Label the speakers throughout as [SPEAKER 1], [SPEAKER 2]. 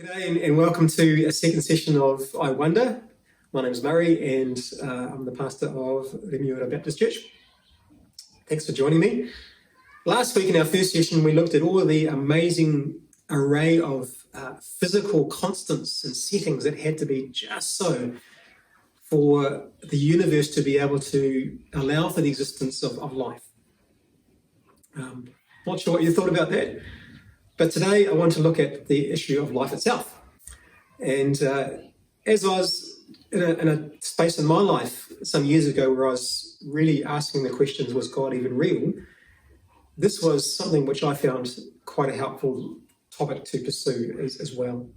[SPEAKER 1] G'day and welcome to a second session of I Wonder. My name is Murray and I'm the pastor of Remuera Baptist Church. Thanks for joining me. Last week in our first session we looked at all of the amazing array of physical constants and settings that had to be just so for the universe to be able to allow for the existence of life. Not sure what you thought about that. But today I want to look at the issue of life itself. And as I was in a space in my life some years ago where I was really asking the questions, was God even real? This was something which I found quite a helpful topic to pursue as well.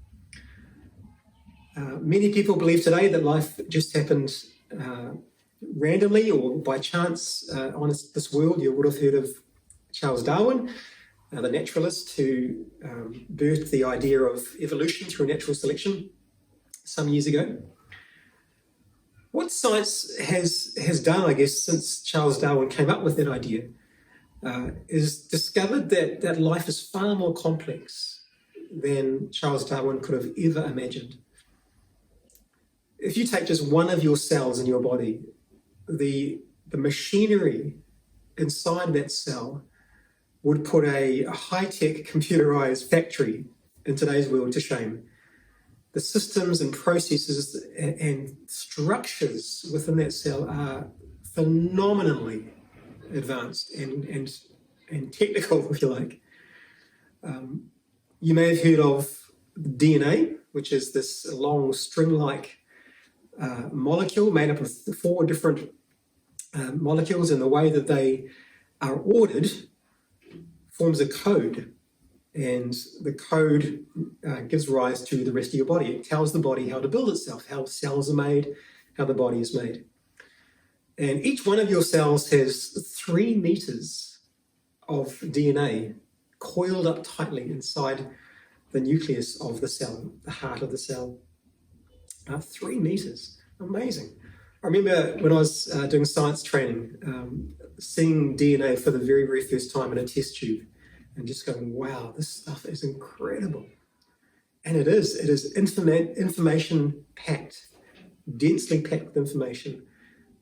[SPEAKER 1] Many people believe today that life just happened randomly or by chance on this world. You would have heard of Charles Darwin, the naturalist who birthed the idea of evolution through natural selection some years ago. What science has done, I guess, since Charles Darwin came up with that idea, is discovered that life is far more complex than Charles Darwin could have ever imagined. If you take just one of your cells in your body, the machinery inside that cell would put a high-tech computerized factory in today's world to shame. The systems and processes and structures within that cell are phenomenally advanced and technical, if you like. You may have heard of DNA, which is this long string-like molecule made up of 4 different molecules, and the way that they are ordered forms a code, and the code gives rise to the rest of your body. It tells the body how to build itself, how cells are made, how the body is made. And each one of your cells has 3 meters of DNA coiled up tightly inside the nucleus of the cell, the heart of the cell. 3 meters, amazing. I remember when I was doing science training, seeing DNA for the very, very first time in a test tube and just going, wow, this stuff is incredible. And it is information packed, densely packed with information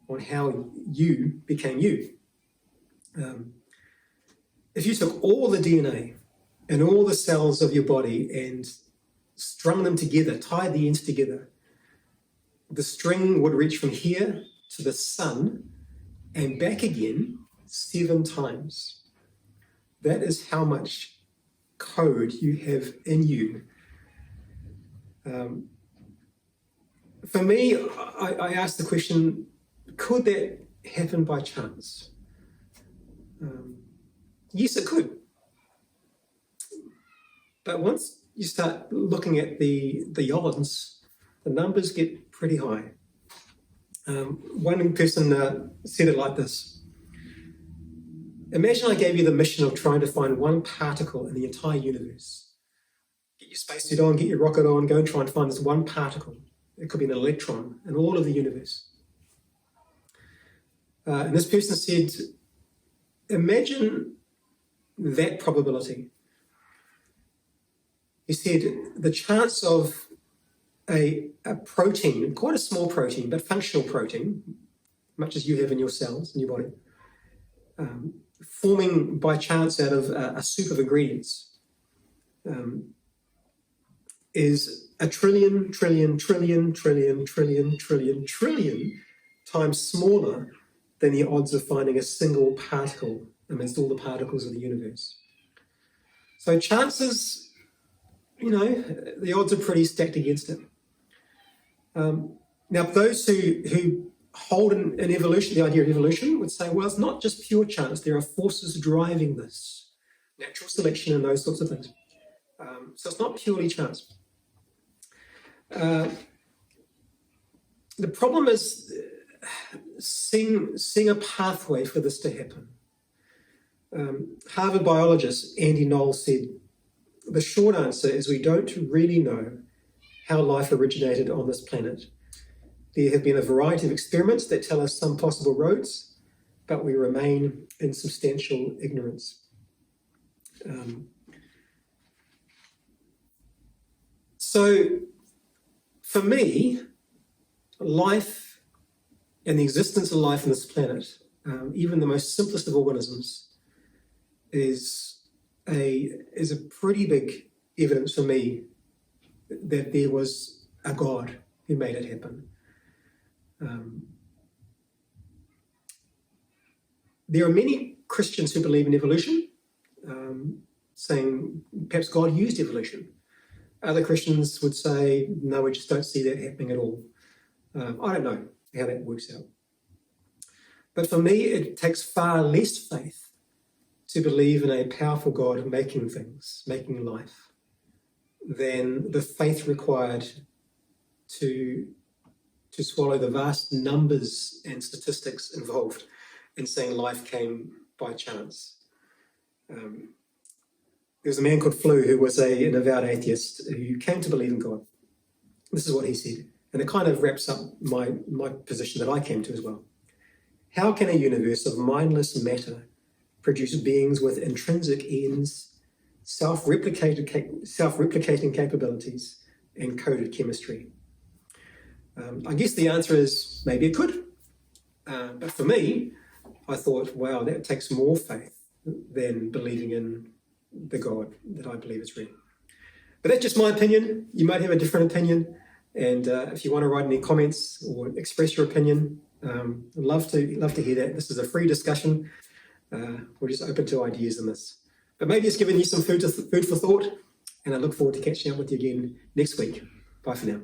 [SPEAKER 1] on how you became you. If you took all the DNA and all the cells of your body and strung them together, tied the ends together, the string would reach from here to the sun and back again 7 times. That is how much code you have in you. For me, I asked the question, could that happen by chance? Yes, it could. But once you start looking at the odds, the numbers get pretty high. One person said it like this. Imagine I gave you the mission of trying to find one particle in the entire universe. Get your spacesuit on, get your rocket on, go and try and find this one particle. It could be an electron in all of the universe. And this person said, imagine that probability. He said, the chance of a protein, quite a small protein, but functional protein, much as you have in your cells, in your body, forming by chance out of a soup of ingredients, is a trillion times smaller than the odds of finding a single particle amidst all the particles of the universe. So chances, the odds are pretty stacked against it. Now, those who hold in evolution, the idea of evolution, would say, well, it's not just pure chance. There are forces driving this, natural selection and those sorts of things. So it's not purely chance. The problem is seeing a pathway for this to happen. Harvard biologist Andy Knowles said, the short answer is we don't really know how life originated on this planet. There have been a variety of experiments that tell us some possible roads, but we remain in substantial ignorance. So for me, life and the existence of life on this planet, even the most simplest of organisms, is a pretty big evidence for me that there was a God who made it happen. There are many Christians who believe in evolution, saying perhaps God used evolution. Other Christians would say, no, we just don't see that happening at all. I don't know how that works out. But for me, it takes far less faith to believe in a powerful God making things, making life, than the faith required to swallow the vast numbers and statistics involved in saying life came by chance. There was a man called Flew who was an avowed atheist who came to believe in God. This is what he said, and it kind of wraps up my position that I came to as well. How can a universe of mindless matter produce beings with intrinsic ends, self-replicating capabilities, and coded chemistry? I guess the answer is maybe it could. But for me, I thought, wow, that takes more faith than believing in the God that I believe is real. But that's just my opinion. You might have a different opinion. And if you want to write any comments or express your opinion, I'd love to hear that. This is a free discussion. We're just open to ideas in this. But maybe it's given you some food for thought. And I look forward to catching up with you again next week. Bye for now.